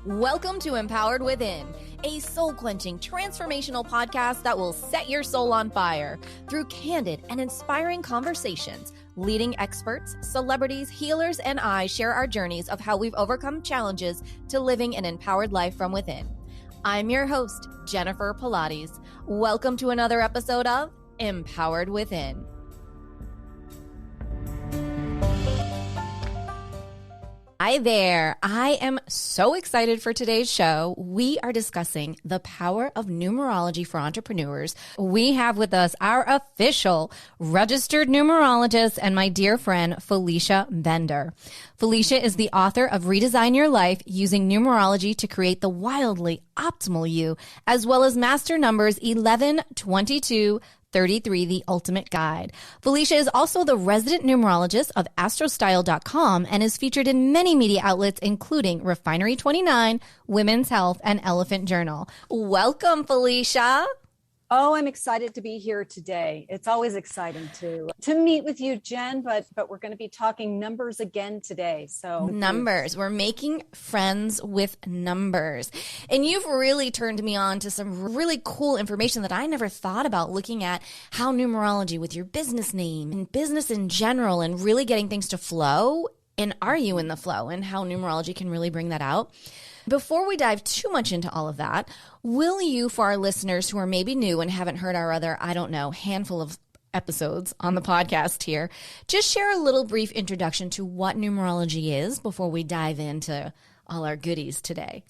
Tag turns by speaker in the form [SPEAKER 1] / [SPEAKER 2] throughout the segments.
[SPEAKER 1] Welcome to Empowered Within, a soul-quenching, transformational podcast that will set your soul on fire through candid and inspiring conversations. Leading experts, celebrities, healers, and I share our journeys of how we've overcome challenges to living an empowered life from within. I'm your host, Jennifer Pilates. Welcome to another episode of Empowered Within. Hi there. I am so excited for today's show. We are discussing the power of numerology for entrepreneurs. We have with us our official registered numerologist and my dear friend, Felicia Bender. Felicia is the author of Redesign Your Life, using numerology to create the wildly optimal you, as well as master numbers 11, 22, 33, the ultimate guide. Felicia is also the resident numerologist of astrostyle.com and is featured in many media outlets, including Refinery 29, Women's Health, and Elephant Journal. Welcome, Felicia.
[SPEAKER 2] Oh, I'm excited to be here today. It's always exciting to meet with you, Jen, but we're going to be talking numbers again today. So
[SPEAKER 1] numbers. We're making friends with numbers. And you've really turned me on to some really cool information that I never thought about, looking at how numerology with your business name and business in general and really getting things to flow. And are you in the flow, and how numerology can really bring that out? Before we dive too much into all of that, will you, for our listeners who are maybe new and haven't heard our other, handful of episodes on the podcast here, just share a little brief introduction to what numerology is before we dive into all our goodies today?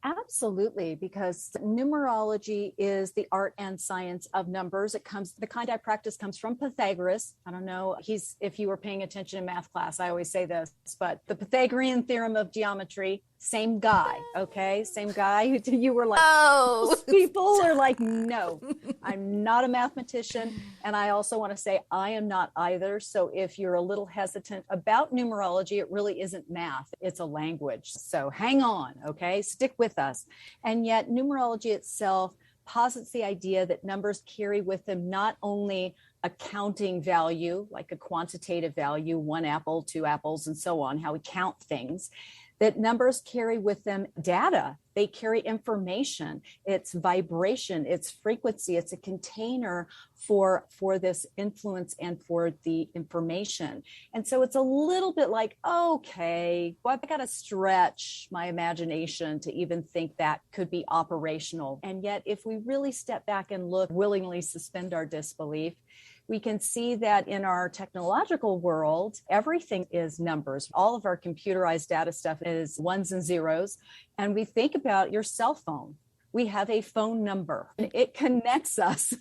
[SPEAKER 2] Absolutely, because numerology is the art and science of numbers. The kind I practice comes from Pythagoras. I don't know, if you were paying attention in math class, I always say this, but the Pythagorean theorem of geometry, same guy, okay? Same guy who you were like,
[SPEAKER 1] oh,
[SPEAKER 2] people are like, no, I'm not a mathematician. And I also want to say I am not either. So if you're a little hesitant about numerology, it really isn't math. It's a language. So hang on, okay? Stick with us. And yet numerology itself posits the idea that numbers carry with them not only a counting value, like a quantitative value, 1 apple, 2 apples, and so on, how we count things, that numbers carry with them data. They carry information. It's vibration, it's frequency, it's a container for this influence and for the information. And so it's a little bit like, okay, well, I've got to stretch my imagination to even think that could be operational. And yet, if we really step back and look, willingly suspend our disbelief, we can see that in our technological world, everything is numbers. All of our computerized data stuff is ones and zeros. And we think about your cell phone. We have a phone number. It connects us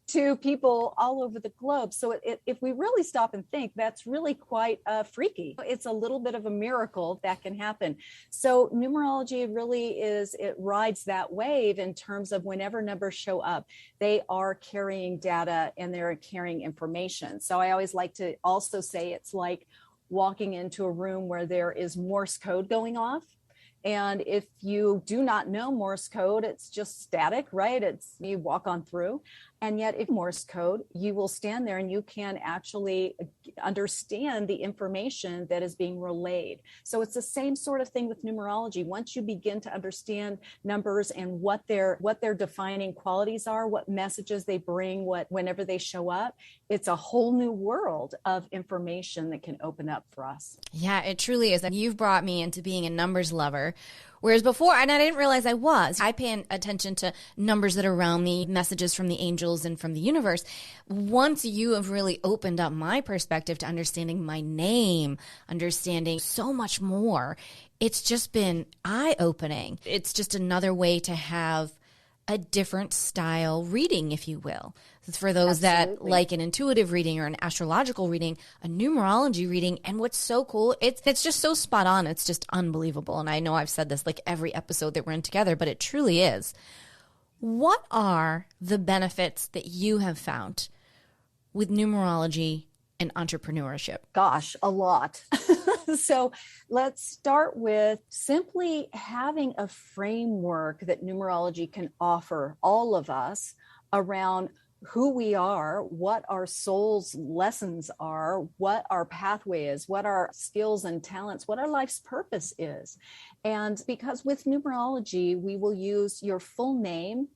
[SPEAKER 2] to people all over the globe. So if we really stop and think, that's really quite freaky. It's a little bit of a miracle that can happen. So numerology really it rides that wave in terms of whenever numbers show up, they are carrying data and they're carrying information. So I always like to also say it's like walking into a room where there is Morse code going off. And if you do not know Morse code, it's just static, right? You walk on through. And yet if Morse code, you will stand there and you can actually understand the information that is being relayed. So it's the same sort of thing with numerology. Once you begin to understand numbers and what their defining qualities are, what messages they bring, whenever they show up, it's a whole new world of information that can open up for us.
[SPEAKER 1] Yeah, it truly is. And you've brought me into being a numbers lover. Whereas before, and I didn't realize I was, I pay attention to numbers that are around me, messages from the angels and from the universe. Once you have really opened up my perspective to understanding my name, understanding so much more, it's just been eye-opening. It's just another way to have a different style reading, if you will. For those that like an intuitive reading or an astrological reading, a numerology reading. And what's so cool, it's just so spot on. It's just unbelievable. And I know I've said this like every episode that we're in together, but it truly is. What are the benefits that you have found with numerology and entrepreneurship?
[SPEAKER 2] Gosh, a lot. So let's start with simply having a framework that numerology can offer all of us around who we are, what our soul's lessons are, what our pathway is, what our skills and talents, what our life's purpose is. And because with numerology, we will use your full name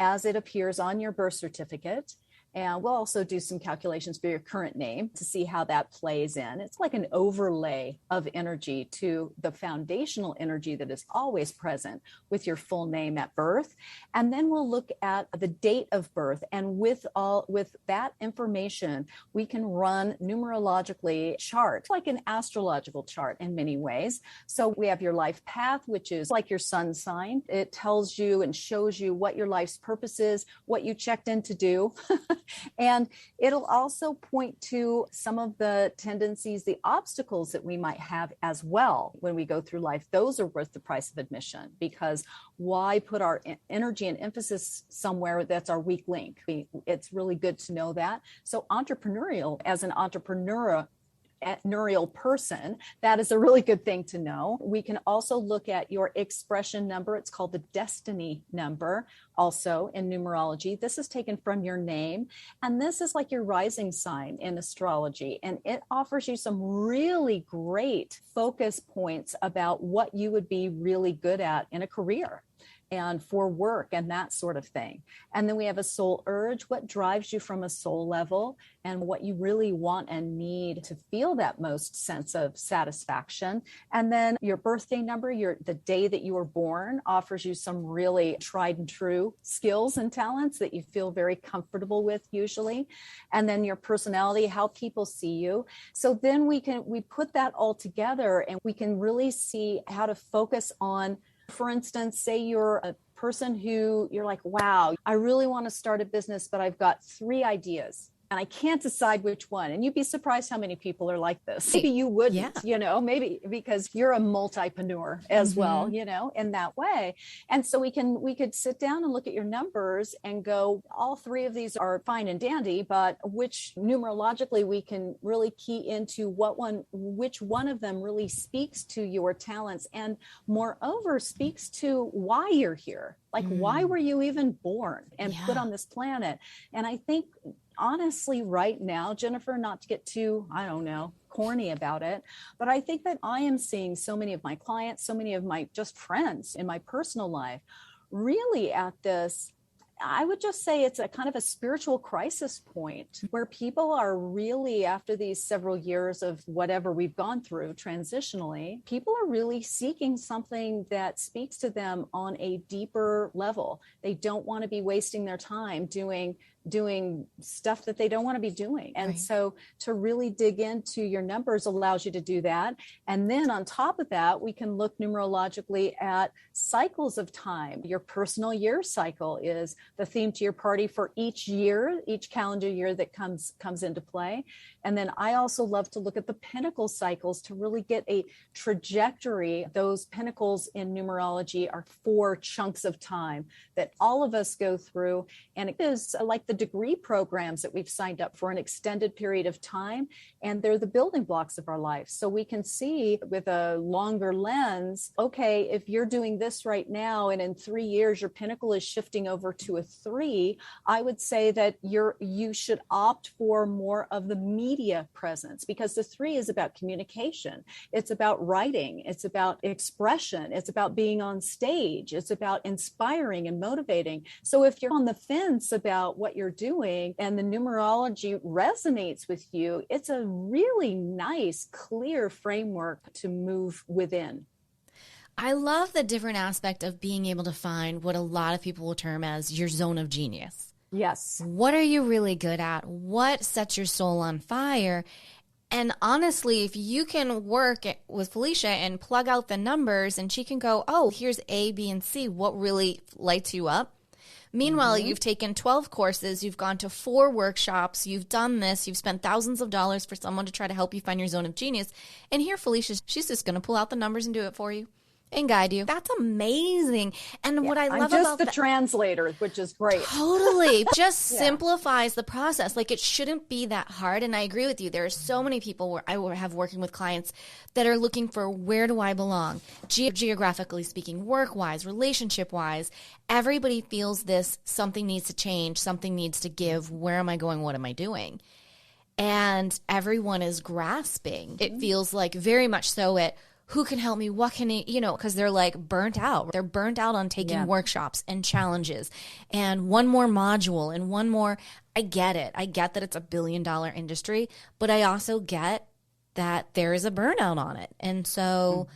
[SPEAKER 2] as it appears on your birth certificate. And we'll also do some calculations for your current name to see how that plays in. It's like an overlay of energy to the foundational energy that is always present with your full name at birth. And then we'll look at the date of birth. And with that information, we can run numerologically chart, like an astrological chart in many ways. So we have your life path, which is like your sun sign. It tells you and shows you what your life's purpose is, what you checked in to do. And it'll also point to some of the tendencies, the obstacles that we might have as well when we go through life. Those are worth the price of admission, because why put our energy and emphasis somewhere that's our weak link? It's really good to know that. So as an entrepreneurial person, that is a really good thing to know. We can also look at your expression number. It's called the destiny number, also in numerology. This is taken from your name, and this is like your rising sign in astrology, and it offers you some really great focus points about what you would be really good at in a career and for work and that sort of thing. And then we have a soul urge, what drives you from a soul level and what you really want and need to feel that most sense of satisfaction. And then your birthday number, the day that you were born, offers you some really tried and true skills and talents that you feel very comfortable with usually. And then your personality, how people see you. So then we put that all together and we can really see how to focus on. For instance, say you're a person who you're like, wow, I really want to start a business, but I've got 3 ideas and I can't decide which one. And you'd be surprised how many people are like this. Maybe you wouldn't, maybe because you're a multipreneur as well, in that way. And so we could sit down and look at your numbers and go, all 3 of these are fine and dandy, but which numerologically we can really key into which one of them really speaks to your talents and moreover speaks to why you're here. Like, why were you even born and put on this planet? And I think, honestly, right now, Jennifer, not to get too, corny about it, but I think that I am seeing so many of my clients, so many of my just friends in my personal life, really at this, I would just say it's a kind of a spiritual crisis point where people are really, after these several years of whatever we've gone through transitionally, people are really seeking something that speaks to them on a deeper level. They don't want to be wasting their time doing stuff that they don't want to be doing. And so to really dig into your numbers allows you to do that. And then on top of that, we can look numerologically at cycles of time. Your personal year cycle is the theme to your party for each year, each calendar year that comes into play. And then I also love to look at the pinnacle cycles to really get a trajectory. Those pinnacles in numerology are 4 chunks of time that all of us go through. And it is like the degree programs that we've signed up for an extended period of time. And they're the building blocks of our life. So we can see with a longer lens, okay, if you're doing this right now, and in 3 years, your pinnacle is shifting over to a 3, I would say that you should opt for more of the media presence, because the 3 is about communication. It's about writing. It's about expression. It's about being on stage. It's about inspiring and motivating. So if you're on the fence about what you're doing and the numerology resonates with you, it's a really nice, clear framework to move within.
[SPEAKER 1] I love the different aspect of being able to find what a lot of people will term as your zone of genius.
[SPEAKER 2] Yes.
[SPEAKER 1] What are you really good at? What sets your soul on fire? And honestly, if you can work with Felicia and plug out the numbers and she can go, oh, here's A, B, and C, what really lights you up? Meanwhile, you've taken 12 courses, you've gone to 4 workshops, you've done this, you've spent thousands of dollars for someone to try to help you find your zone of genius. And here, Felicia, she's just going to pull out the numbers and do it for you. And guide you. That's amazing. And what I love
[SPEAKER 2] I'm
[SPEAKER 1] about
[SPEAKER 2] just the translator, which is great.
[SPEAKER 1] Totally. Just simplifies the process. Like, it shouldn't be that hard. And I agree with you. There are so many people where I have working with clients that are looking for, where do I belong? Geographically speaking, work-wise, relationship-wise. Everybody feels this, something needs to change, something needs to give. Where am I going? What am I doing? And everyone is grasping. It feels like very much so at, who can help me? What can I, because they're like burnt out. They're burnt out on taking workshops and challenges and one more module and one more. I get it. I get that it's $1 billion industry, but I also get that there is a burnout on it. And so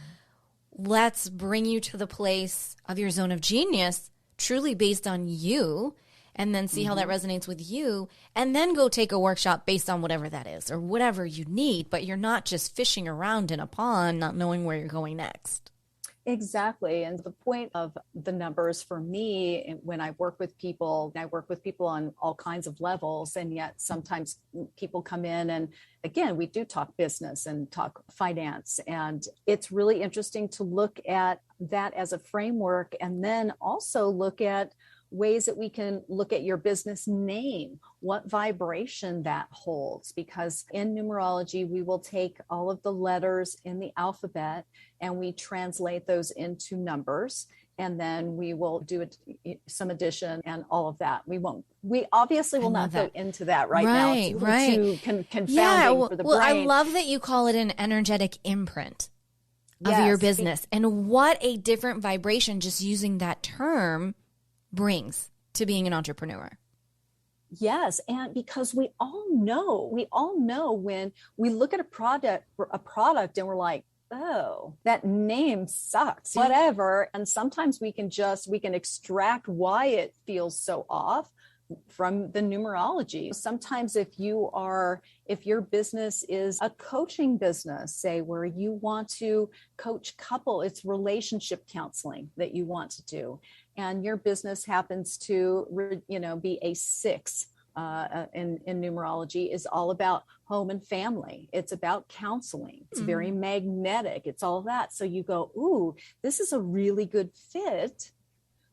[SPEAKER 1] let's bring you to the place of your zone of genius, truly based on you, and then see how that resonates with you, and then go take a workshop based on whatever that is or whatever you need. But you're not just fishing around in a pond, not knowing where you're going next.
[SPEAKER 2] Exactly. And the point of the numbers for me, when I work with people, I work with people on all kinds of levels. And yet sometimes people come in and, again, we do talk business and talk finance. And it's really interesting to look at that as a framework, and then also look at ways that we can look at your business name, what vibration that holds. Because in numerology, we will take all of the letters in the alphabet and we translate those into numbers. And then we will do some addition and all of that. We obviously will not go into that right now. It's too confounding for the brain.
[SPEAKER 1] I love that you call it an energetic imprint of your business, and what a different vibration just using that term brings to being an entrepreneur.
[SPEAKER 2] Yes. And because we all know when we look at a product and we're like, oh, that name sucks, whatever. And sometimes we can extract why it feels so off from the numerology. Sometimes if your business is a coaching business, say, where you want to coach couple, it's relationship counseling that you want to do. And your business happens to, be a 6 in numerology, is all about home and family. It's about counseling. It's very magnetic. It's all that. So you go, ooh, this is a really good fit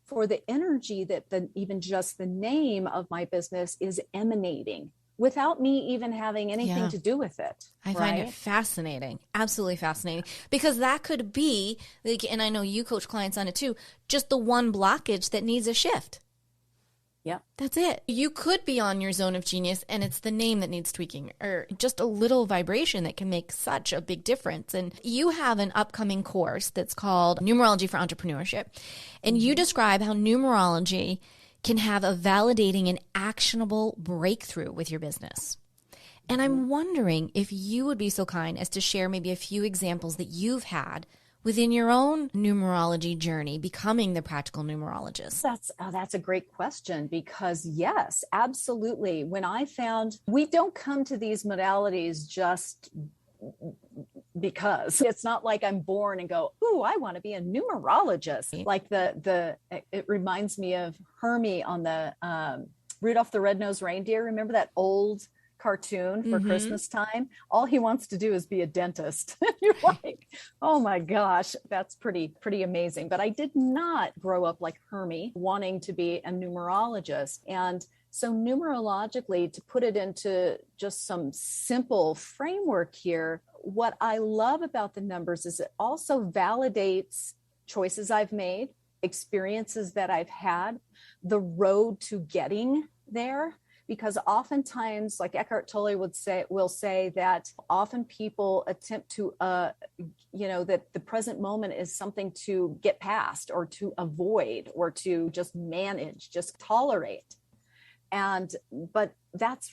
[SPEAKER 2] for the energy that even just the name of my business is emanating, without me even having anything to do with it.
[SPEAKER 1] I find it fascinating, absolutely fascinating, because that could be, and I know you coach clients on it too, just the one blockage that needs a shift.
[SPEAKER 2] Yeah.
[SPEAKER 1] That's it. You could be on your zone of genius and it's the name that needs tweaking, or just a little vibration that can make such a big difference. And you have an upcoming course that's called Numerology for Entrepreneurship. And you describe how numerology can have a validating and actionable breakthrough with your business. And I'm wondering if you would be so kind as to share maybe a few examples that you've had within your own numerology journey, becoming the practical numerologist.
[SPEAKER 2] That's a great question, because yes, absolutely. When I found, we don't come to these modalities just because. It's not like I'm born and go, ooh, I want to be a numerologist. Like it reminds me of Hermie on the Rudolph the Red-Nosed Reindeer. Remember that old cartoon for Christmas time? All he wants to do is be a dentist. You're like, oh my gosh, that's pretty amazing. But I did not grow up like Hermie wanting to be a numerologist. And so numerologically, to put it into just some simple framework here, what I love about the numbers is it also validates choices I've made, experiences that I've had, the road to getting there. Because oftentimes, like Eckhart Tolle will say that often people attempt to, that the present moment is something to get past or to avoid or to just manage, just tolerate. But that's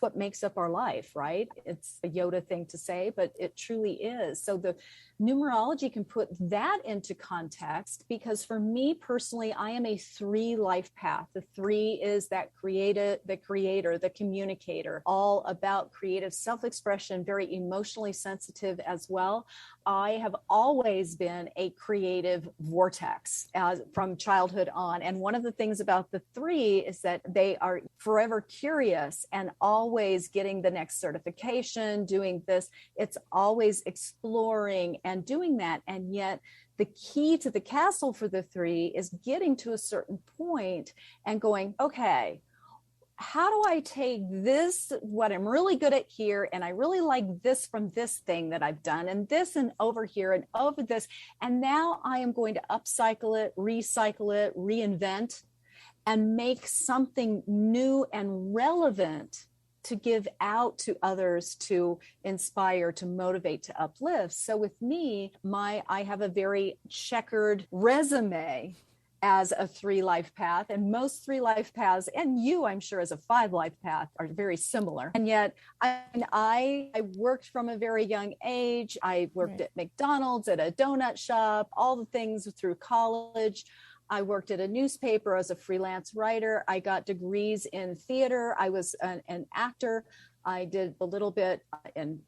[SPEAKER 2] what makes up our life, right? It's a Yoda thing to say, but it truly is. So the numerology can put that into context, because for me personally, I am a 3 life path. The 3 is that the creator, the communicator, all about creative self-expression, very emotionally sensitive as well. I have always been a creative vortex from childhood on. And one of the things about the 3 is that they are forever curious and and always getting the next certification, doing this. It's always exploring and doing that. And yet the key to the castle for the 3 is getting to a certain point and going, okay, how do I take this, what I'm really good at here, and I really like this from this thing that I've done, and this and over here and over this, and now I am going to upcycle it, recycle it, reinvent, and make something new and relevant to give out to others, to inspire, to motivate, to uplift. So with me, I have a very checkered resume as a 3 life path, and most 3 life paths, and you, I'm sure, as a 5 life path, are very similar. And yet I worked from a very young age. I worked at McDonald's, at a donut shop, all the things through college. I worked at a newspaper as a freelance writer. I got degrees in theater. I was an actor. I did a little bit in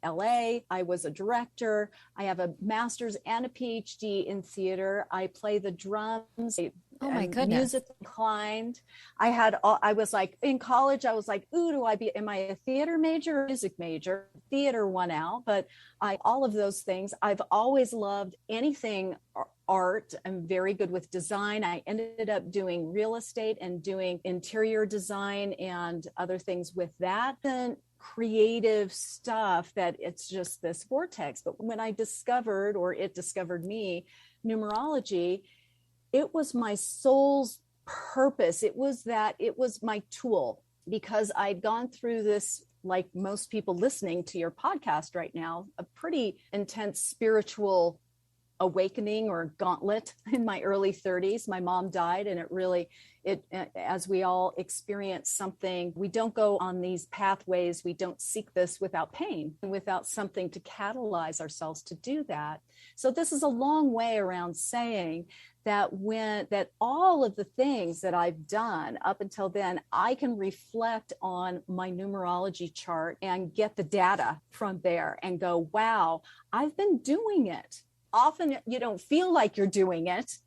[SPEAKER 2] LA. I was a director. I have a master's and a PhD in theater. I play the drums.
[SPEAKER 1] Oh my goodness.
[SPEAKER 2] Music inclined. I was like, in college, I was like, ooh, am I a theater major or music major? Theater won out, but all of those things. I've always loved anything art. I'm very good with design. I ended up doing real estate and doing interior design and other things with that. Then creative stuff that it's just this vortex. But when I discovered, or it discovered me, numerology, it was my soul's purpose. It was my tool, because I'd gone through this, like most people listening to your podcast right now, a pretty intense spiritual awakening or gauntlet in my early 30s. My mom died, and as we all experience something, we don't go on these pathways. We don't seek this without pain and without something to catalyze ourselves to do that. So this is a long way around saying that all of the things that I've done up until then, I can reflect on my numerology chart and get the data from there and go, wow, I've been doing it. Often you don't feel like you're doing it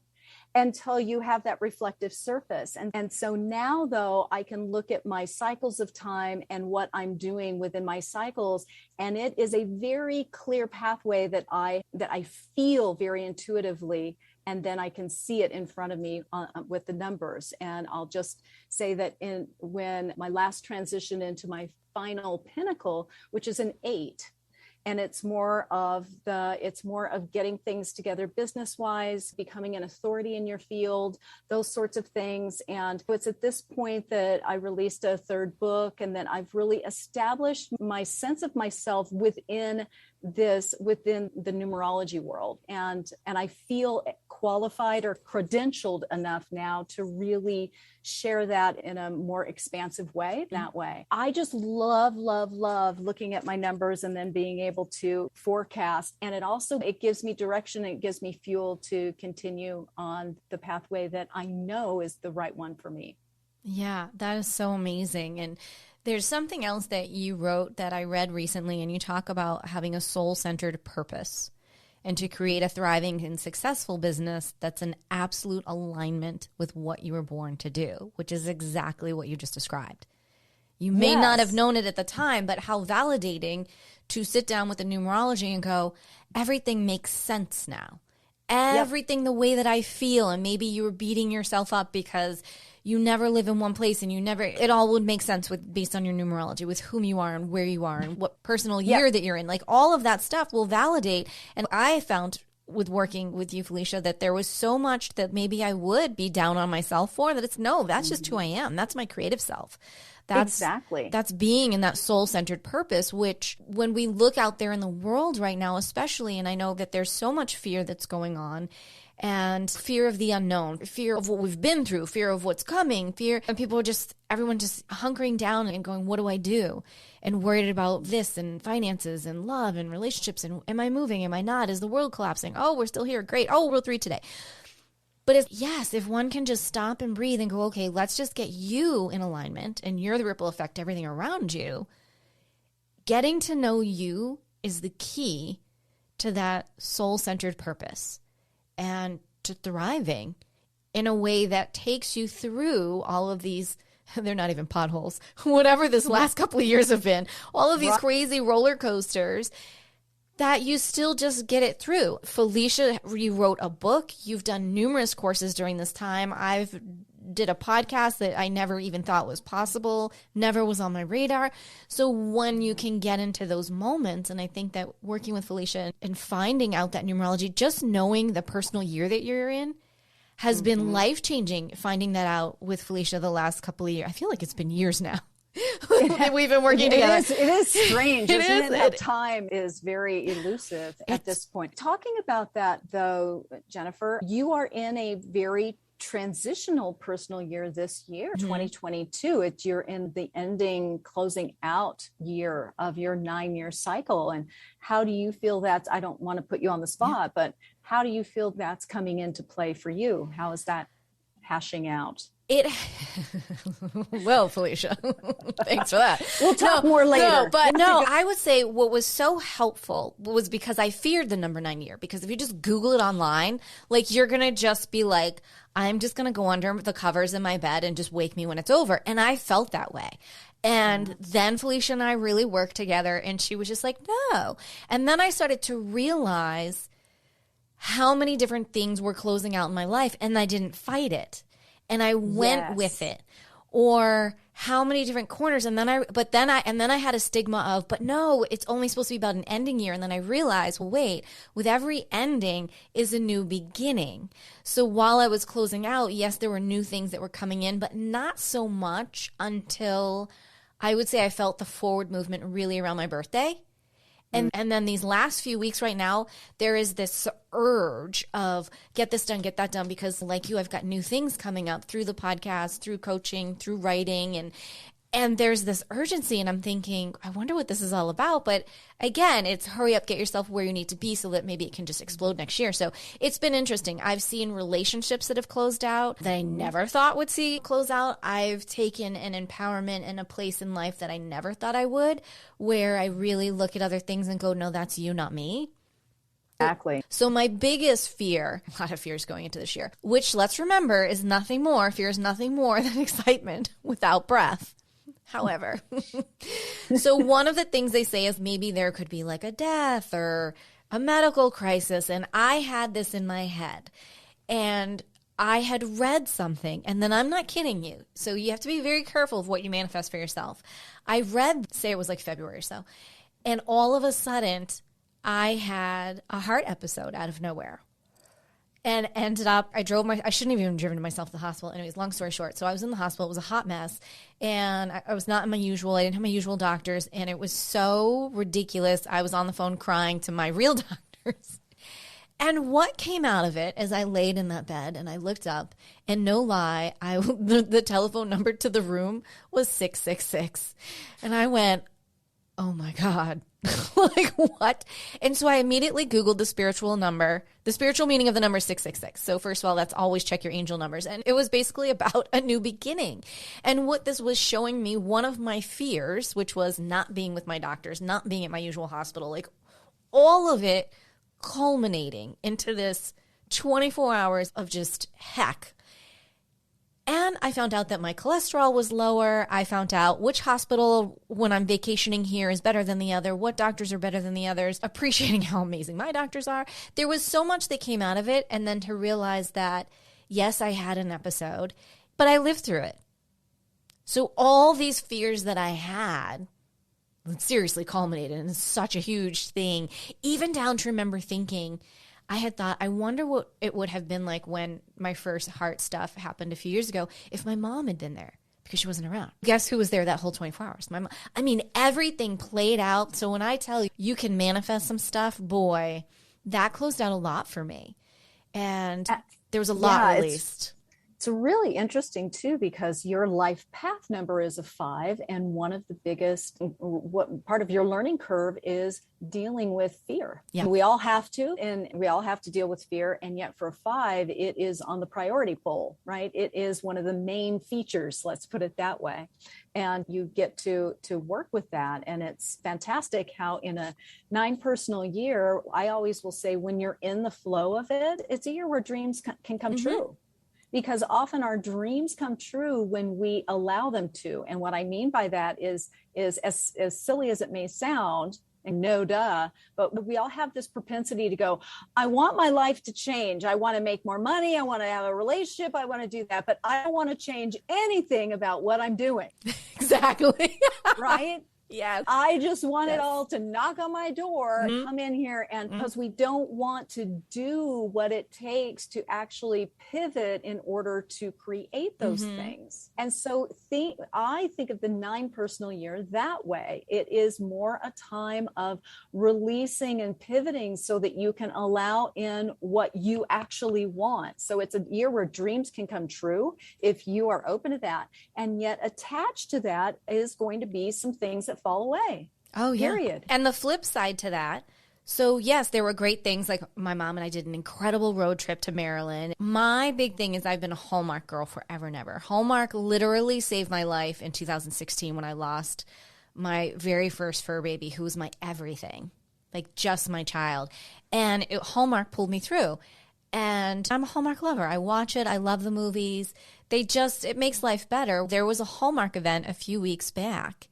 [SPEAKER 2] until you have that reflective surface. And so now, though, I can look at my cycles of time and what I'm doing within my cycles. And it is a very clear pathway that I feel very intuitively. And then I can see it in front of me with the numbers. And I'll just say that when my last transition into my final pinnacle, which is an 8, and it's more of getting things together business-wise, becoming an authority in your field, those sorts of things. And it's at this point that I released a 3rd book, and then I've really established my sense of myself within the numerology world. And I feel qualified or credentialed enough now to really share that in a more expansive way that way. I just love looking at my numbers and then being able to forecast. And it gives me direction, and it gives me fuel to continue on the pathway that I know is the right one for me.
[SPEAKER 1] Yeah, that is so amazing. And there's something else that you wrote that I read recently, and you talk about having a soul-centered purpose and to create a thriving and successful business that's in absolute alignment with what you were born to do, which is exactly what you just described. You may not have known it at the time, but how validating to sit down with the numerology and go, everything makes sense now. Everything the way that I feel, and maybe you were beating yourself up because you never live in one place and it all would make sense based on your numerology, with whom you are and where you are and what personal year that you're in. Like, all of that stuff will validate. And I found with working with you, Felicia, that there was so much that maybe I would be down on myself for, that that's just who I am. That's my creative self. That's being in that soul-centered purpose, which when we look out there in the world right now, especially, and I know that there's so much fear that's going on, and fear of the unknown, fear of what we've been through, fear of what's coming, and everyone just hunkering down and going, what do I do? And worried about this and finances and love and relationships. And am I moving? Am I not? Is the world collapsing? Oh, we're still here. Great. Oh, World 3 today. But if one can just stop and breathe and go, okay, let's just get you in alignment, and you're the ripple effect to everything around you. Getting to know you is the key to that soul-centered purpose and to thriving in a way that takes you through all of these they're not even potholes, whatever this last couple of years have been, all of these crazy roller coasters, that you still just get it through. Felicia, you wrote a book. You've done numerous courses during this time. I've did a podcast that I never even thought was possible, never was on my radar. So when you can get into those moments, and I think that working with Felicia and finding out that numerology, just knowing the personal year that you're in, has been life-changing, finding that out with Felicia the last couple of years. I feel like it's been years now. We've been working together.
[SPEAKER 2] It is strange, isn't it? That time is very elusive at this point. Talking about that, though, Jennifer, you are in a very transitional personal year this year, 2022. You're in the closing out year of your 9-year cycle. And how do you feel I don't want to put you on the spot, but how do you feel that's coming into play for you? How is that hashing out?
[SPEAKER 1] Well, Felicia, thanks for that.
[SPEAKER 2] We'll talk more later.
[SPEAKER 1] I would say what was so helpful was because I feared the number 9 year, because if you just Google it online, like, you're going to just be like, I'm just going to go under the covers in my bed and just wake me when it's over. And I felt that way. And then Felicia and I really worked together, and she was just like, no. And then I started to realize how many different things were closing out in my life, and I didn't fight it. And I went with it, or how many different corners. And then I had a stigma of, but no, it's only supposed to be about an ending year. And then I realized, well, wait, with every ending is a new beginning. So while I was closing out, yes, there were new things that were coming in, but not so much until I would say I felt the forward movement really around my birthday. And then these last few weeks right now, there is this urge of get this done, get that done, because like you, I've got new things coming up through the podcast, through coaching, through writing, and there's this urgency, and I'm thinking, I wonder what this is all about. But again, it's hurry up, get yourself where you need to be so that maybe it can just explode next year. So it's been interesting. I've seen relationships that have closed out that I never thought would see close out. I've taken an empowerment and a place in life that I never thought I would, where I really look at other things and go, no, that's you, not me.
[SPEAKER 2] Exactly.
[SPEAKER 1] So my biggest fear, a lot of fears going into this year, which let's remember is nothing more, fear is nothing more than excitement without breath. However, so one of the things they say is maybe there could be like a death or a medical crisis. And I had this in my head, and I had read something, and then I'm not kidding you. So you have to be very careful of what you manifest for yourself. I read, say it was like February or so, and all of a sudden I had a heart episode out of nowhere. And ended up, I shouldn't have even driven myself to the hospital. Anyways, long story short. So I was in the hospital. It was a hot mess. And I was not in my usual, I didn't have my usual doctors. And it was so ridiculous. I was on the phone crying to my real doctors. And what came out of it is I laid in that bed and I looked up, and no lie, the telephone number to the room was 666. And I went, oh my God. Like, what? And so I immediately Googled the spiritual number, the spiritual meaning of the number 666. So first of all, that's always check your angel numbers. And it was basically about a new beginning. And what this was showing me, one of my fears, which was not being with my doctors, not being at my usual hospital, like all of it culminating into this 24 hours of just heck. And I found out that my cholesterol was lower. I found out which hospital when I'm vacationing here is better than the other, what doctors are better than the others, appreciating how amazing my doctors are. There was so much that came out of it. And then to realize that, yes, I had an episode, but I lived through it. So all these fears that I had seriously culminated in such a huge thing, even down to remember thinking, I had thought, I wonder what it would have been like when my first heart stuff happened a few years ago if my mom had been there, because she wasn't around. Guess who was there that whole 24 hours? My mom. I mean, everything played out. So when I tell you, you can manifest some stuff, boy, that closed out a lot for me. And there was a lot released.
[SPEAKER 2] It's really interesting too, because your life path number is a 5. And one of the biggest, what part of your learning curve is dealing with fear. Yeah. We all have to, and we all have to deal with fear. And yet for a 5, it is on the priority pole, right? It is one of the main features, let's put it that way. And you get to work with that. And it's fantastic how in a 9 personal year, I always will say, when you're in the flow of it, it's a year where dreams can come true. because often our dreams come true when we allow them to. And what I mean by that is as silly as it may sound, and no duh, but we all have this propensity to go, I want my life to change. I want to make more money. I want to have a relationship. I want to do that, but I don't want to change anything about what I'm doing.
[SPEAKER 1] Exactly.
[SPEAKER 2] Right?
[SPEAKER 1] Yeah.
[SPEAKER 2] I just want it all to knock on my door, come in here. And because we don't want to do what it takes to actually pivot in order to create those things. And so I think of the 9 personal year that way. It is more a time of releasing and pivoting so that you can allow in what you actually want. So it's a year where dreams can come true if you are open to that. And yet attached to that is going to be some things that fall away.
[SPEAKER 1] Oh, yeah.
[SPEAKER 2] Period.
[SPEAKER 1] And the flip side to that, so yes, there were great things. Like my mom and I did an incredible road trip to Maryland. My big thing is I've been a Hallmark girl forever and ever. Hallmark literally saved my life in 2016 when I lost my very first fur baby, who was my everything, like just my child. And Hallmark pulled me through. And I'm a Hallmark lover. I watch it. I love the movies. It makes life better. There was a Hallmark event a few weeks back.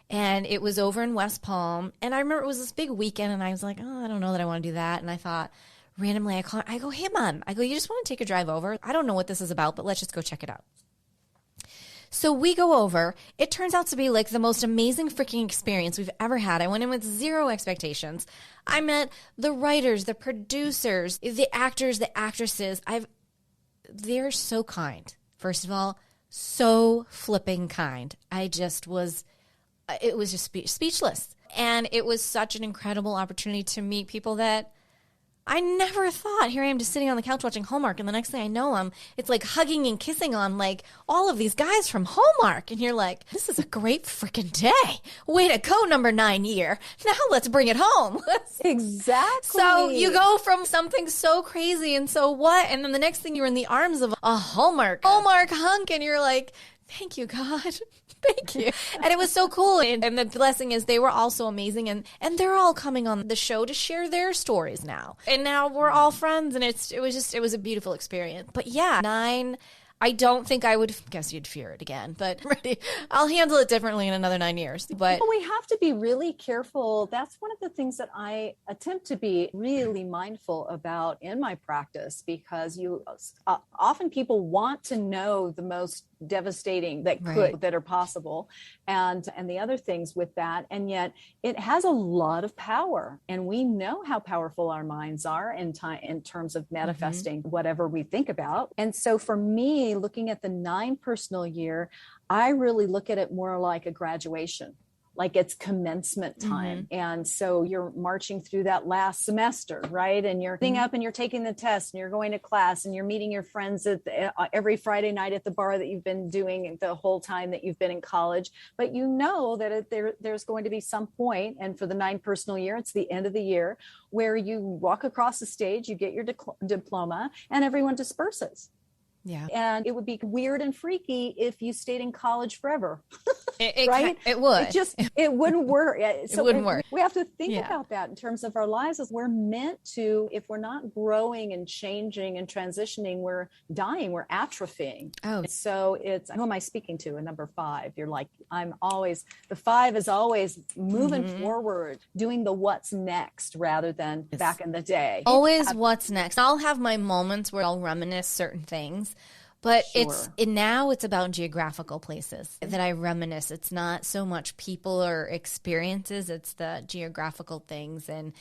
[SPEAKER 1] And it was over in West Palm. And I remember it was this big weekend. And I was like, oh, I don't know that I want to do that. And I thought, randomly, I call her. I go, hey, Mom. I go, you just want to take a drive over? I don't know what this is about, but let's just go check it out. So we go over. It turns out to be like the most amazing freaking experience we've ever had. I went in with zero expectations. I met the writers, the producers, the actors, the actresses. They're so kind. First of all, so flipping kind. It was just speechless. And it was such an incredible opportunity to meet people that I never thought. Here I am just sitting on the couch watching Hallmark, and the next thing I know, it's like hugging and kissing on like all of these guys from Hallmark. And you're like, this is a great freaking day. Way to go, number 9 year. Now let's bring it home.
[SPEAKER 2] Exactly.
[SPEAKER 1] So you go from something so crazy and so what? And then the next thing you're in the arms of a Hallmark hunk, and you're like, thank you, God. Thank you. And it was so cool. And the blessing is they were all so amazing. And they're all coming on the show to share their stories now. And now we're all friends. And it was a beautiful experience. But yeah, 9, I don't think I would guess you'd fear it again, but I'll handle it differently in another 9 years. But
[SPEAKER 2] we have to be really careful. That's one of the things that I attempt to be really mindful about in my practice, because often people want to know the most devastating that are possible, and the other things with that, and yet it has a lot of power, and we know how powerful our minds are in terms of manifesting whatever we think about. And so for me, looking at the 9 personal year, I really look at it more like a graduation. Like it's commencement time. And so you're marching through that last semester, right? And you're getting up and you're taking the test and you're going to class and you're meeting your friends every Friday night at the bar that you've been doing the whole time that you've been in college. But you know that there's going to be some point, and for the 9 personal year, it's the end of the year, where you walk across the stage, you get your diploma, and everyone disperses.
[SPEAKER 1] Yeah.
[SPEAKER 2] And it would be weird and freaky if you stayed in college forever.
[SPEAKER 1] Right? It would.
[SPEAKER 2] It wouldn't work.
[SPEAKER 1] It wouldn't work.
[SPEAKER 2] We have to think about that in terms of our lives. As we're meant to, if we're not growing and changing and transitioning, we're dying, we're atrophying.
[SPEAKER 1] Oh.
[SPEAKER 2] So who am I speaking to? A number 5. You're like, the 5 is always moving forward, doing the what's next rather than back in the day.
[SPEAKER 1] Always what's next. I'll have my moments where I'll reminisce certain things. But now it's about geographical places that I reminisce. It's not so much people or experiences. It's the geographical things. And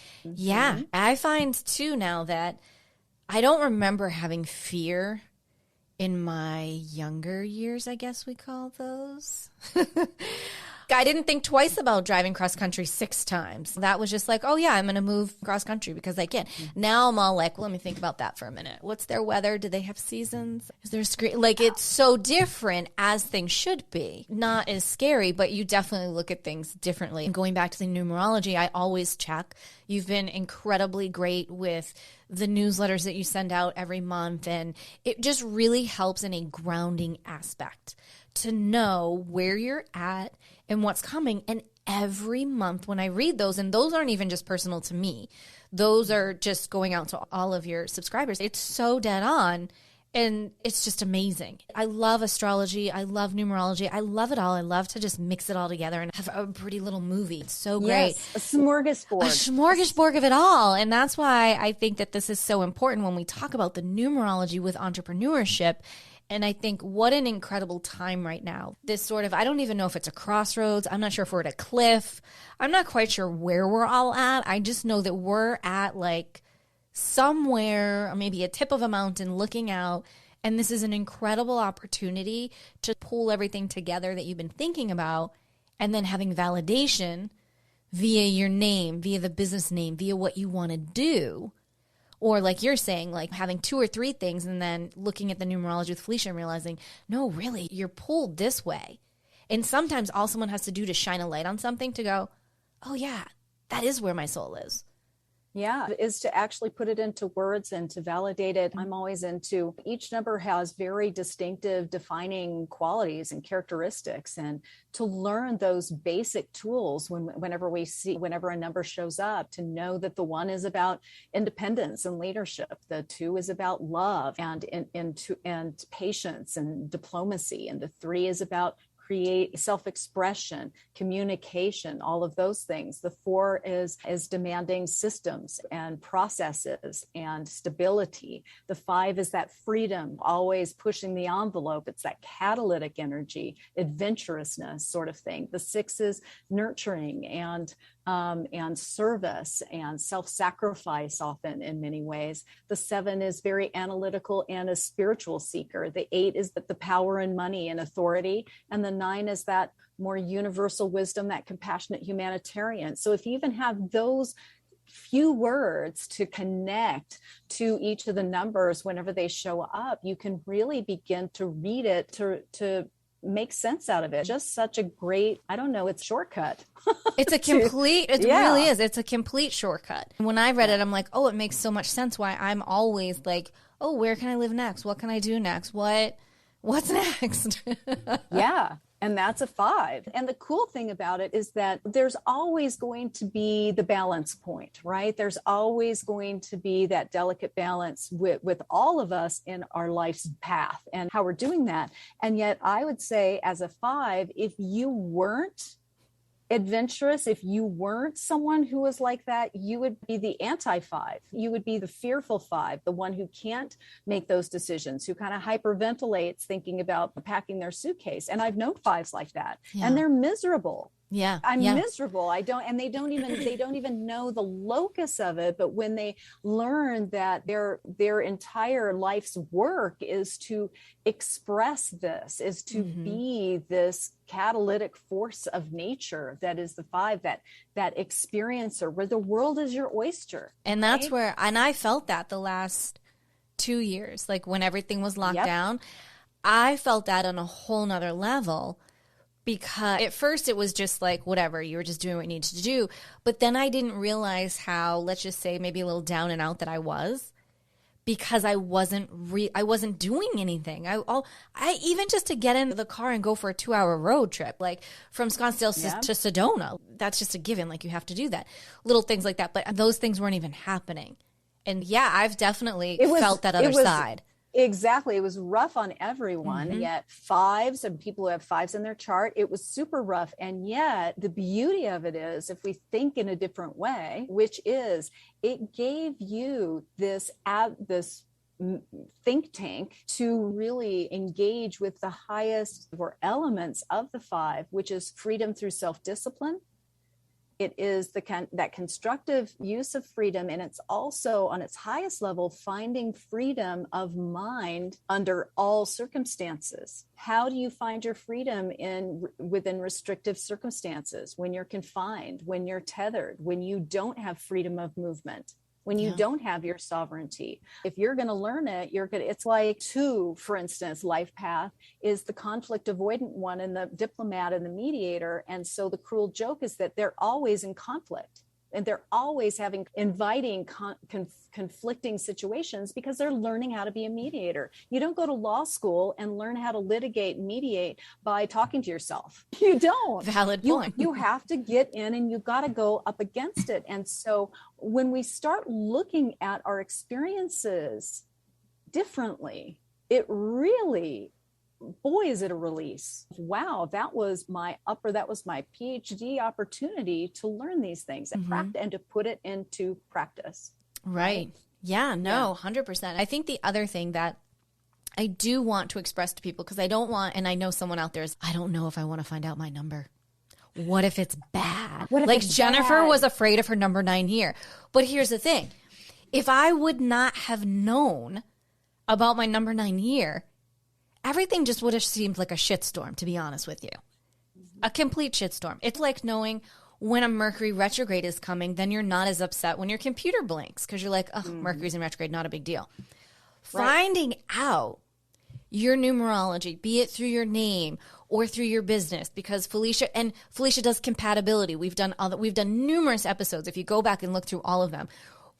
[SPEAKER 1] I find too now that I don't remember having fear in my younger years, I guess we call those. I didn't think twice about driving cross country 6 times. That was just like, oh yeah, I'm going to move cross country because I can. Now I'm all like, well, let me think about that for a minute. What's their weather? Do they have seasons? Is there a screen? Like, it's so different, as things should be. Not as scary, but you definitely look at things differently. And going back to the numerology, I always check. You've been incredibly great with the newsletters that you send out every month. And it just really helps in a grounding aspect to know where you're at and what's coming. And every month when I read those, and those aren't even just personal to me, those are just going out to all of your subscribers. It's so dead on. And it's just amazing. I love astrology. I love numerology. I love it all. I love to just mix it all together and have a pretty little movie. It's so great.
[SPEAKER 2] Yes, a smorgasbord.
[SPEAKER 1] A smorgasbord of it all. And that's why I think that this is so important when we talk about the numerology with entrepreneurship. And I think what an incredible time right now. This sort of, I don't even know if it's a crossroads. I'm not sure if we're at a cliff. I'm not quite sure where we're all at. I just know that we're at like somewhere, or maybe a tip of a mountain looking out. And this is an incredible opportunity to pull everything together that you've been thinking about and then having validation via your name, via the business name, via what you want to do. Or like you're saying, like having 2 or 3 things and then looking at the numerology with Felicia and realizing, no, really, you're pulled this way. And sometimes all someone has to do to shine a light on something to go, oh yeah, that is where my soul is.
[SPEAKER 2] Yeah, is to actually put it into words and to validate it. I'm always into each number has very distinctive defining qualities and characteristics, and to learn those basic tools whenever a number shows up, to know that the 1 is about independence and leadership, the 2 is about love and patience and diplomacy, and the 3 is about create self-expression, communication, all of those things. The 4 is demanding systems and processes and stability. The 5 is that freedom, always pushing the envelope. It's that catalytic energy, adventurousness sort of thing. The 6 is nurturing and service and self-sacrifice, often in many ways. The 7 is very analytical and a spiritual seeker. The 8 is the power and money and authority. And the 9 is that more universal wisdom, that compassionate humanitarian. So if you even have those few words to connect to each of the numbers whenever they show up, you can really begin to read it, to make sense out of it. Just such a great, I don't know, it's shortcut.
[SPEAKER 1] It's a complete, it really is. It's a complete shortcut. When I read it, I'm like, oh, it makes so much sense why I'm always like, oh, where can I live next? What can I do next? What's next?
[SPEAKER 2] Yeah. And that's a 5. And the cool thing about it is that there's always going to be the balance point, right? There's always going to be that delicate balance with all of us in our life's path and how we're doing that. And yet I would say as a 5, if you weren't adventurous, if you weren't someone who was like that, you would be the anti-5. You would be the fearful 5, the one who can't make those decisions, who kind of hyperventilates thinking about packing their suitcase. And I've known 5s like that, and they're miserable.
[SPEAKER 1] Yeah.
[SPEAKER 2] I'm miserable. They don't even know the locus of it. But when they learn that their entire life's work is to express this, is to be this catalytic force of nature that is the 5, that experiencer, where the world is your oyster.
[SPEAKER 1] And that's where, and I felt that the last 2 years, like when everything was locked down, I felt that on a whole nother level. Because at first it was just like, whatever, you were just doing what you needed to do. But then I didn't realize how, let's just say, maybe a little down and out that I was, because I wasn't doing anything. I even just to get into the car and go for a 2-hour road trip, like from Scottsdale to Sedona, that's just a given. Like you have to do that. Little things like that. But those things weren't even happening. And yeah, I've definitely felt that other side.
[SPEAKER 2] Exactly. It was rough on everyone, yet 5s and people who have 5s in their chart, it was super rough. And yet the beauty of it is, if we think in a different way, which is it gave you this think tank to really engage with the highest elements of the 5, which is freedom through self-discipline. It is that constructive use of freedom, and it's also on its highest level finding freedom of mind under all circumstances. How do you find your freedom within restrictive circumstances? When you're confined, when you're tethered, when you don't have freedom of movement, when you don't have your sovereignty. If you're going to learn it, it's like 2, for instance, life path is the conflict avoidant one and the diplomat and the mediator. And so the cruel joke is that they're always in conflict. And they're always inviting conflicting situations because they're learning how to be a mediator. You don't go to law school and learn how to litigate and mediate by talking to yourself. You don't.
[SPEAKER 1] Valid point.
[SPEAKER 2] You have to get in and you've got to go up against it. And so when we start looking at our experiences differently, it really, boy, is it a release. Wow, that was my PhD opportunity to learn these things and to put it into practice.
[SPEAKER 1] Right. Yeah, no, 100%. I think the other thing that I do want to express to people, because I don't want, and I know someone out there is, I don't know if I want to find out my number. What if it's bad? Like Jennifer was afraid of her number 9 year. But here's the thing. If I would not have known about my number 9 year, everything just would have seemed like a shitstorm, to be honest with you. A complete shitstorm. It's like knowing when a Mercury retrograde is coming, then you're not as upset when your computer blinks because you're like, oh, Mercury's in retrograde, not a big deal. Right. Finding out your numerology, be it through your name or through your business, because Felicia does compatibility. We've done numerous episodes. If you go back and look through all of them,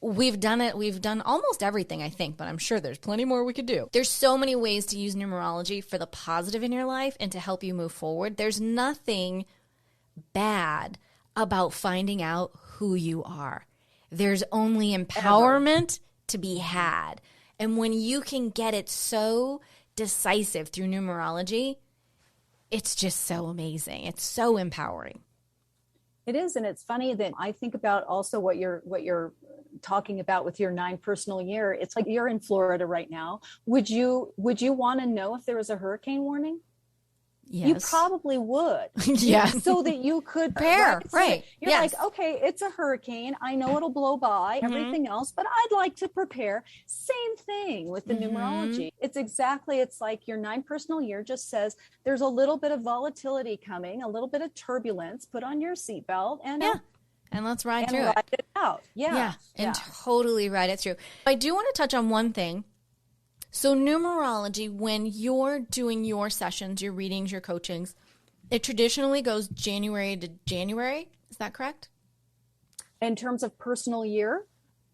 [SPEAKER 1] we've done it. We've done almost everything, I think, but I'm sure there's plenty more we could do. There's so many ways to use numerology for the positive in your life and to help you move forward. There's nothing bad about finding out who you are. There's only empowerment to be had. And when you can get it so decisive through numerology, it's just so amazing. It's so empowering.
[SPEAKER 2] It is. And it's funny that I think about also what you're talking about with your 9 personal year. It's like you're in Florida right now. Would you want to know if there was a hurricane warning?
[SPEAKER 1] Yes.
[SPEAKER 2] You probably would.
[SPEAKER 1] Yeah.
[SPEAKER 2] So that you could
[SPEAKER 1] prepare. Right.
[SPEAKER 2] You're like, okay, it's a hurricane. I know it'll blow by, everything else, but I'd like to prepare. Same thing with the numerology. It's like your 9 personal year just says there's a little bit of volatility coming, a little bit of turbulence. Put on your seatbelt and
[SPEAKER 1] let's ride through it.
[SPEAKER 2] Ride it out.
[SPEAKER 1] And totally ride it through. I do want to touch on one thing. So numerology, when you're doing your sessions, your readings, your coachings, it traditionally goes January to January. Is that correct?
[SPEAKER 2] In terms of personal year?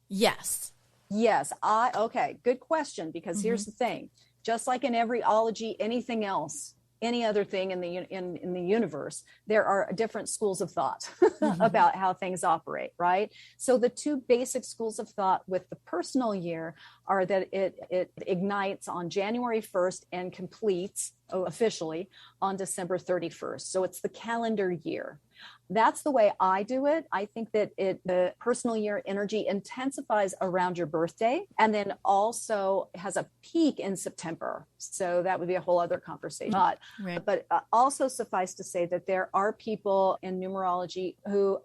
[SPEAKER 1] Yes.
[SPEAKER 2] Yes. Okay. Good question. Because here's the thing. Just like in every ology, anything else, any other thing in the universe, there are different schools of thought about how things operate, right? So the 2 basic schools of thought with the personal year are that it ignites on January 1st and completes officially on December 31st. So it's the calendar year. That's the way I do it. I think that the personal year energy intensifies around your birthday and then also has a peak in September. So that would be a whole other conversation. But also suffice to say that there are people in numerology who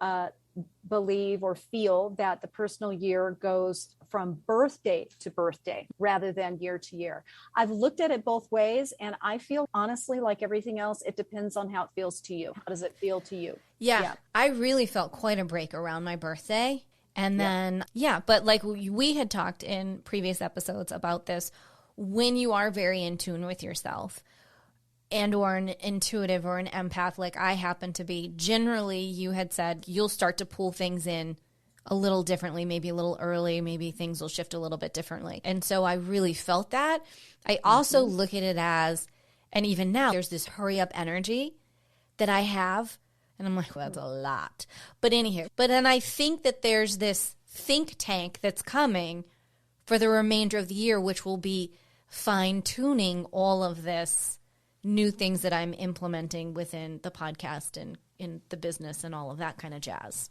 [SPEAKER 2] believe or feel that the personal year goes from birthday to birthday rather than year to year. I've looked at it both ways, and I feel honestly, like everything else, it depends on how it feels to you. How does it feel to you?
[SPEAKER 1] Yeah. I really felt quite a break around my birthday. And then, but like we had talked in previous episodes about this, when you are very in tune with yourself, and or an intuitive or an empath like I happen to be, generally you had said you'll start to pull things in a little differently, maybe a little early, maybe things will shift a little bit differently. And so I really felt that. I also look at it as, and even now, there's this hurry up energy that I have. And I'm like, well, that's a lot. But then I think that there's this think tank that's coming for the remainder of the year, which will be fine tuning all of this new things that I'm implementing within the podcast and in the business and all of that kind of jazz.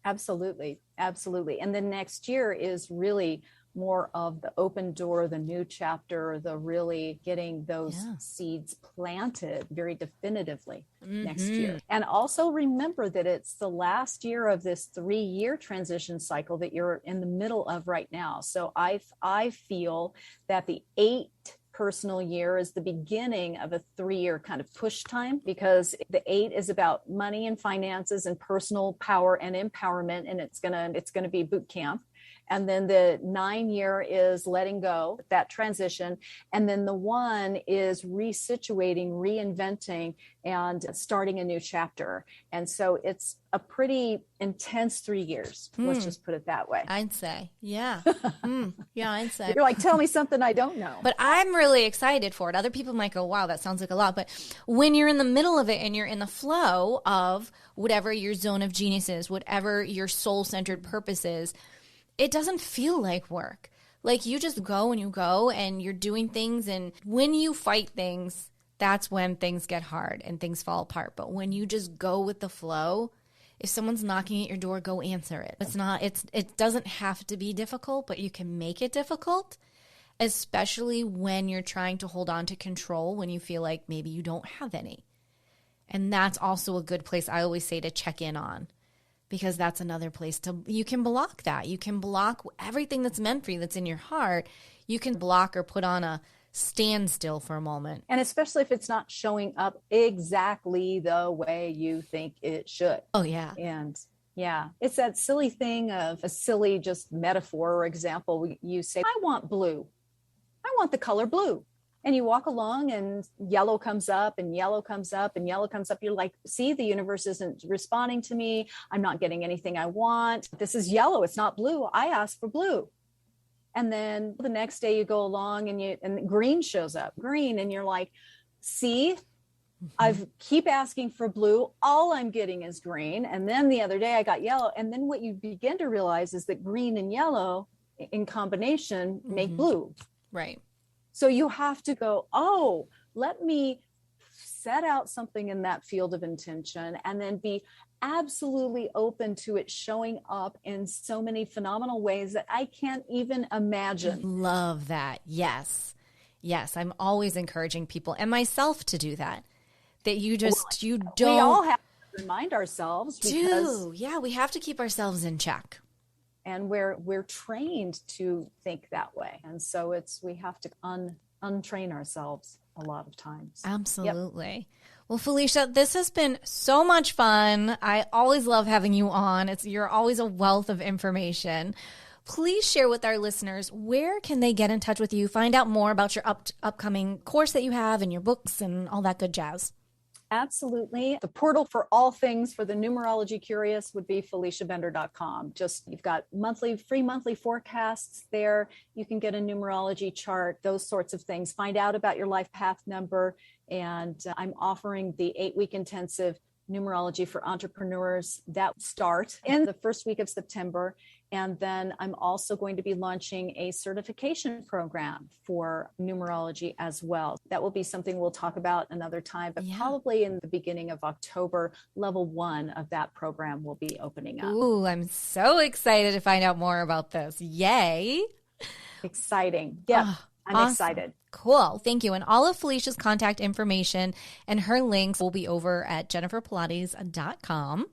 [SPEAKER 2] Absolutely. Absolutely. And the next year is really more of the open door, the new chapter, the really getting those seeds planted very definitively next year. And also remember that it's the last year of this 3-year transition cycle that you're in the middle of right now. So I feel that the 8 personal year is the beginning of a 3-year kind of push time, because the 8 is about money and finances and personal power and empowerment, and it's gonna be boot camp. And then the 9-year is letting go, that transition. And then the 1 is resituating, reinventing, and starting a new chapter. And so it's a pretty intense 3 years. Let's just put it that way.
[SPEAKER 1] I'd say, yeah. I'd say.
[SPEAKER 2] You're like, tell me something I don't know.
[SPEAKER 1] But I'm really excited for it. Other people might go, wow, that sounds like a lot. But when you're in the middle of it and you're in the flow of whatever your zone of genius is, whatever your soul-centered purpose is, it doesn't feel like work. Like you just go and you go and you're doing things. And when you fight things, that's when things get hard and things fall apart. But when you just go with the flow, if someone's knocking at your door, go answer it. It doesn't have to be difficult, but you can make it difficult, especially when you're trying to hold on to control when you feel like maybe you don't have any. And that's also a good place, I always say, to check in on, because that's another place you can block that. You can block everything that's meant for you, that's in your heart. You can block or put on a standstill for a moment.
[SPEAKER 2] And especially if it's not showing up exactly the way you think it should.
[SPEAKER 1] Oh, yeah.
[SPEAKER 2] And yeah, it's that silly thing of a silly just metaphor or example. You say, I want blue. I want the color blue. And you walk along and yellow comes up and yellow comes up and yellow comes up. You're like, see, the universe isn't responding to me. I'm not getting anything I want. This is yellow. It's not blue. I asked for blue. And then the next day you go along and green shows up, green. And you're like, see, I've keep asking for blue. All I'm getting is green. And then the other day I got yellow. And then what you begin to realize is that green and yellow in combination make blue.
[SPEAKER 1] Right.
[SPEAKER 2] So you have to go, oh, let me set out something in that field of intention and then be absolutely open to it showing up in so many phenomenal ways that I can't even imagine.
[SPEAKER 1] Love that. Yes. Yes. I'm always encouraging people and myself to do that. That you don't.
[SPEAKER 2] We all have to remind ourselves.
[SPEAKER 1] Yeah, we have to keep ourselves in check.
[SPEAKER 2] And we're trained to think that way. And so we have to untrain ourselves a lot of times.
[SPEAKER 1] Absolutely. Yep. Well, Felicia, this has been so much fun. I always love having you on. You're always a wealth of information. Please share with our listeners, where can they get in touch with you, find out more about your upcoming course that you have and your books and all that good jazz?
[SPEAKER 2] Absolutely. The portal for all things for the numerology curious would be FeliciaBender.com. You've got free monthly forecasts there. You can get a numerology chart, those sorts of things. Find out about your life path number. And I'm offering the 8-week intensive numerology for entrepreneurs that start in the first week of September. And then I'm also going to be launching a certification program for numerology as well. That will be something we'll talk about another time, but probably in the beginning of October, level 1 of that program will be opening up.
[SPEAKER 1] Ooh, I'm so excited to find out more about this. Yay.
[SPEAKER 2] Exciting. Yeah, I'm awesome. Excited.
[SPEAKER 1] Cool. Thank you. And all of Felicia's contact information and her links will be over at jenniferpilates.com.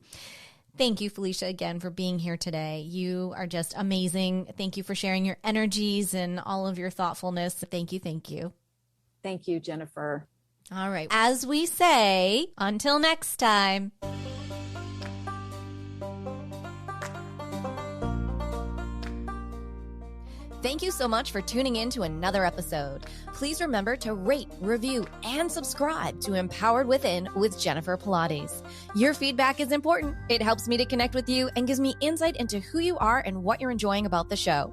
[SPEAKER 1] Thank you, Felicia, again for being here today. You are just amazing. Thank you for sharing your energies and all of your thoughtfulness. Thank you. Thank you.
[SPEAKER 2] Thank you, Jennifer.
[SPEAKER 1] All right. As we say, until next time. Thank you so much for tuning in to another episode. Please remember to rate, review, and subscribe to Empowered Within with Jennifer Pilates. Your feedback is important. It helps me to connect with you and gives me insight into who you are and what you're enjoying about the show.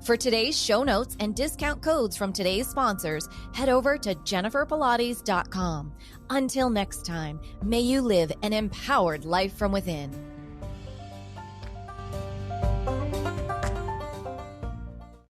[SPEAKER 1] For today's show notes and discount codes from today's sponsors, head over to jenniferpilates.com. Until next time, may you live an empowered life from within.